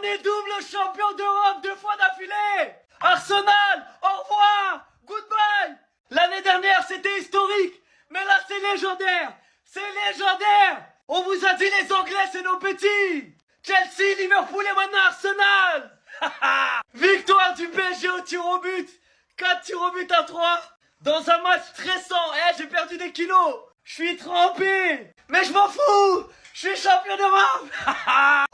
est double champion d'Europe 2 fois d'affilée. Arsenal, au revoir, goodbye. L'année dernière, c'était historique, mais là, c'est légendaire. C'est légendaire. On vous a dit les Anglais, c'est nos petits. Chelsea, Liverpool et maintenant Arsenal. Victoire du PSG au tir au but. 4 tirs au but à 3. Dans un match stressant. J'ai perdu des kilos. Je suis trempé. Mais je m'en fous. Je suis champion d'Europe.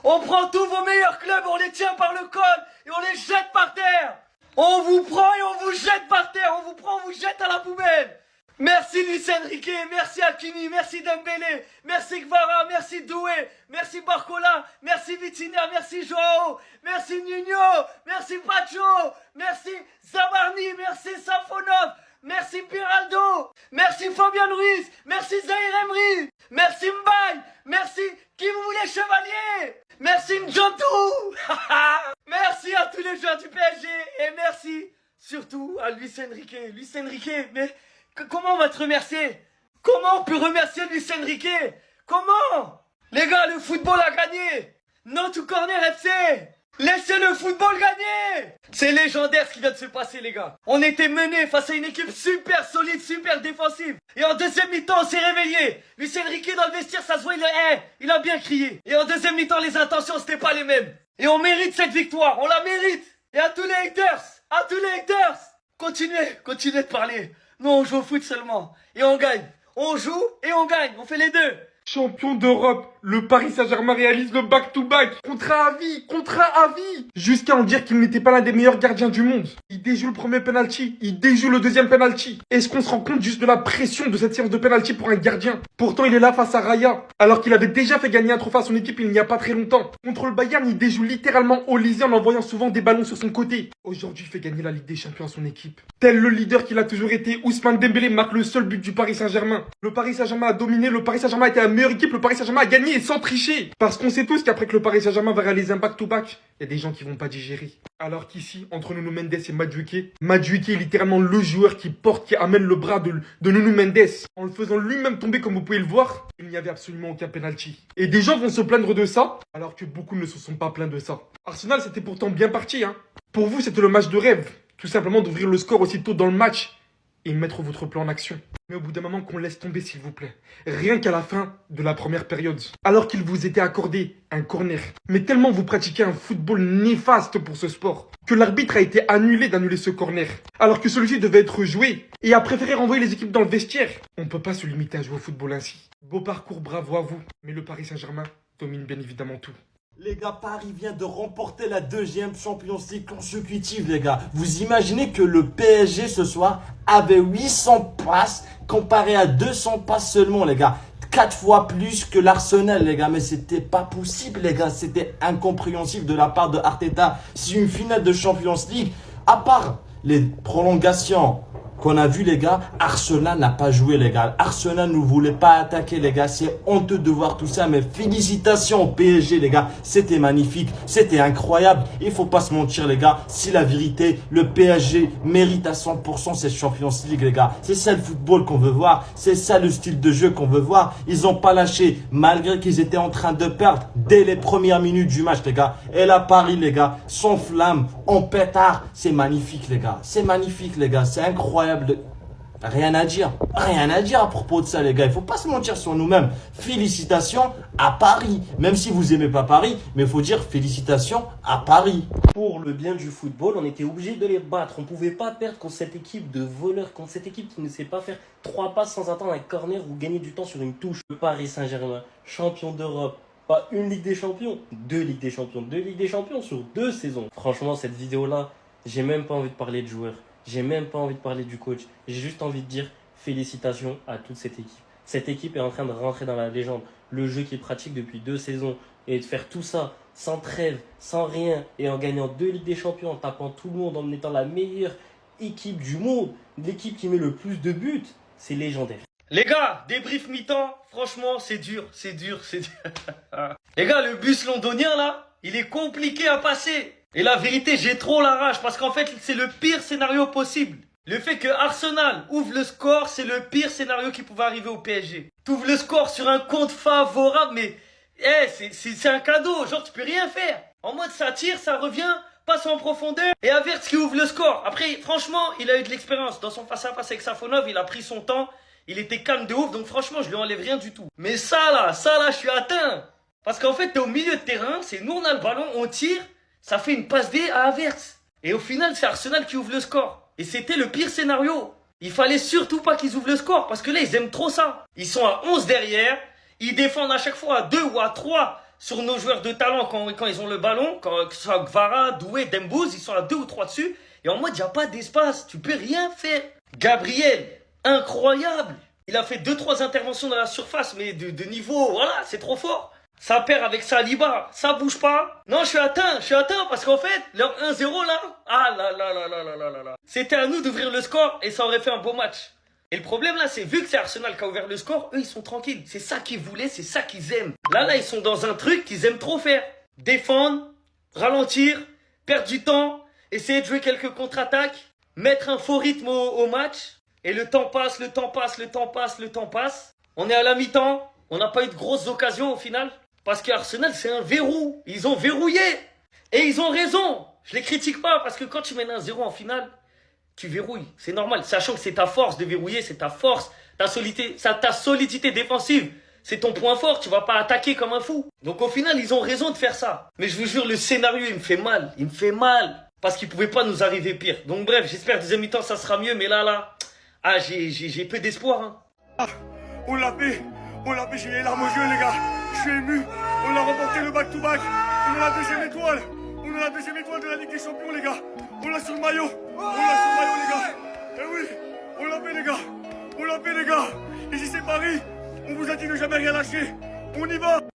On prend tous vos meilleurs clubs, on les tient par le col et on les jette par terre. On vous prend et on vous jette par terre. On vous prend, on vous jette à la poubelle. Merci Luis Enrique, merci Hakimi, merci Dembélé, merci Kvara, merci Doué, merci Barcola, merci Vitinha, merci Joao, merci Nuno, merci Pacho, merci Zabarni, merci Safonov, merci Piraldo, merci Fabian Ruiz, merci Zaïre Emery, merci Mbaye, merci qui vous voulez chevalier, merci Njotou. Merci à tous les joueurs du PSG et merci surtout à Luis Enrique. Luis Enrique, mais comment on va te remercier? Comment on peut remercier Luis Enrique? Comment? Les gars, le football a gagné. No to corner FC. Laissez le football gagner. C'est légendaire ce qui vient de se passer, les gars. On était mené face à une équipe super solide, super défensive. Et en deuxième mi-temps, on s'est réveillé. Luis Enrique dans le vestiaire, ça se voit, il a bien crié. Et en deuxième mi-temps, les intentions, c'était pas les mêmes. Et on mérite cette victoire, on la mérite. Et à tous les haters, continuez de parler. Nous, on joue au foot seulement. Et on gagne. On joue et on gagne. On fait les deux. Champion d'Europe, le Paris Saint-Germain réalise le back-to-back. Contrat à vie. Jusqu'à en dire qu'il n'était pas l'un des meilleurs gardiens du monde. Il déjoue le premier penalty, il déjoue le deuxième penalty. Est-ce qu'on se rend compte juste de la pression de cette séance de penalty pour un gardien? Pourtant, il est là face à Raya, alors qu'il avait déjà fait gagner un trophée à son équipe il n'y a pas très longtemps. Contre le Bayern, il déjoue littéralement Olysée en envoyant souvent des ballons sur son côté. Aujourd'hui, il fait gagner la Ligue des Champions à son équipe. Tel le leader qu'il a toujours été, Ousmane Dembélé marque le seul but du Paris Saint-Germain. Le Paris Saint-Germain a dominé, le Paris Saint-Germain a été la meilleure équipe, le Paris Saint-Germain a gagné et sans tricher. Parce qu'on sait tous qu'après que le Paris Saint-Germain va réaliser un back-to-back, il y a des gens qui vont pas digérer. Alors qu'ici, entre Nuno Mendes et Madueke est littéralement le joueur qui amène le bras de Nuno Mendes. En le faisant lui-même tomber comme vous pouvez le voir, il n'y avait absolument aucun penalty. Et des gens vont se plaindre de ça, alors que beaucoup ne se sont pas plaints de ça. Arsenal, c'était pourtant bien parti, hein. Pour vous, c'était le match de rêve. Tout simplement d'ouvrir le score aussitôt dans le match et mettre votre plan en action. Mais au bout d'un moment, qu'on laisse tomber, s'il vous plaît. Rien qu'à la fin de la première période. Alors qu'il vous était accordé un corner. Mais tellement vous pratiquez un football néfaste pour ce sport, que l'arbitre a été annulé d'annuler ce corner. Alors que celui-ci devait être joué. Et a préféré renvoyer les équipes dans le vestiaire. On ne peut pas se limiter à jouer au football ainsi. Beau parcours, bravo à vous. Mais le Paris Saint-Germain domine bien évidemment tout. Les gars, Paris vient de remporter la 2e Champions League consécutive, les gars. Vous imaginez que le PSG ce soir avait 800 passes comparé à 200 passes seulement, les gars. 4 fois plus que l'Arsenal, les gars. Mais c'était pas possible, les gars. C'était incompréhensible de la part de Arteta. C'est une finale de Champions League. À part les prolongations qu'on a vu, les gars, Arsenal n'a pas joué, les gars. Arsenal ne voulait pas attaquer, les gars. C'est honteux de voir tout ça, mais félicitations au PSG, les gars. C'était magnifique, c'était incroyable. Il faut pas se mentir, les gars. C'est la vérité. Le PSG mérite à 100% cette Champions League, les gars. C'est ça le football qu'on veut voir. C'est ça le style de jeu qu'on veut voir. Ils ont pas lâché, malgré qu'ils étaient en train de perdre dès les premières minutes du match, les gars. Et là, Paris, les gars, sans flamme, en pétard. C'est magnifique, les gars. C'est magnifique, les gars. C'est incroyable. Rien à dire à propos de ça, les gars. Il faut pas se mentir sur nous-mêmes. Félicitations à Paris. Même si vous aimez pas Paris, mais il faut dire félicitations à Paris. Pour le bien du football, on était obligé de les battre. On pouvait pas perdre contre cette équipe de voleurs, contre cette équipe qui ne sait pas faire 3 passes sans attendre un corner ou gagner du temps sur une touche. Le Paris Saint-Germain, champion d'Europe. Pas une Ligue des Champions, 2 Ligues des Champions. 2 Ligues des Champions sur 2 saisons. Franchement, cette vidéo-là, j'ai même pas envie de parler de joueurs. J'ai même pas envie de parler du coach. J'ai juste envie de dire félicitations à toute cette équipe. Cette équipe est en train de rentrer dans la légende. Le jeu qu'ils pratiquent depuis 2 saisons et de faire tout ça sans trêve, sans rien et en gagnant 2 Ligues des Champions, en tapant tout le monde, en étant la meilleure équipe du monde, l'équipe qui met le plus de buts, c'est légendaire. Les gars, débrief mi-temps, franchement, c'est dur. Les gars, le bus londonien là, il est compliqué à passer. Et la vérité, j'ai trop la rage parce qu'en fait, c'est le pire scénario possible. Le fait que Arsenal ouvre le score, c'est le pire scénario qui pouvait arriver au PSG. T'ouvres le score sur un compte favorable, mais c'est un cadeau, genre tu peux rien faire. En mode ça tire, ça revient, passe en profondeur et Havertz qui ouvre le score. Après, franchement, il a eu de l'expérience. Dans son face-à-face avec Safonov, il a pris son temps. Il était calme de ouf, donc franchement, je lui enlève rien du tout. Mais ça là, je suis atteint. Parce qu'en fait, t'es au milieu de terrain, c'est nous, on a le ballon, on tire, ça fait une passe D à Havertz. Et au final, c'est Arsenal qui ouvre le score. Et c'était le pire scénario. Il fallait surtout pas qu'ils ouvrent le score, parce que là, ils aiment trop ça. Ils sont à 11 derrière, ils défendent à chaque fois à 2 ou à 3 sur nos joueurs de talent quand ils ont le ballon, que ce soit Gvara, Doué, Dembouz, ils sont à 2 ou 3 dessus. Et en mode, il n'y a pas d'espace, tu peux rien faire. Gabriel, incroyable. Il a fait 2-3 interventions dans la surface, mais de niveau, voilà, c'est trop fort. Ça perd avec Saliba, ça bouge pas. Non, je suis atteint parce qu'en fait, leur 1-0 là, ah là là là là là là là là. C'était à nous d'ouvrir le score et ça aurait fait un beau match. Et le problème là, c'est vu que c'est Arsenal qui a ouvert le score, eux ils sont tranquilles. C'est ça qu'ils voulaient, c'est ça qu'ils aiment. Là, ils sont dans un truc qu'ils aiment trop faire. Défendre, ralentir, perdre du temps, essayer de jouer quelques contre-attaques, mettre un faux rythme au match. Et le temps passe. On est à la mi-temps, on n'a pas eu de grosses occasions au final. Parce qu'Arsenal, c'est un verrou. Ils ont verrouillé. Et ils ont raison. Je les critique pas parce que quand tu mènes un 0 en finale, tu verrouilles. C'est normal. Sachant que c'est ta force de verrouiller, c'est ta force, ta solidité défensive. C'est ton point fort. Tu vas pas attaquer comme un fou. Donc au final, ils ont raison de faire ça. Mais je vous jure, le scénario, il me fait mal. Il me fait mal. Parce qu'il pouvait pas nous arriver pire. Donc bref, j'espère que deuxième mi-temps, ça sera mieux. Mais là, j'ai peu d'espoir. Hein. On l'a fait, j'ai les larmes aux yeux les gars, je suis ému, on a remporté le back-to-back, on a la deuxième étoile de la Ligue des Champions les gars, on l'a sur le maillot, les gars, eh oui, on l'a fait les gars, ici c'est Paris, on vous a dit de jamais rien lâcher, on y va.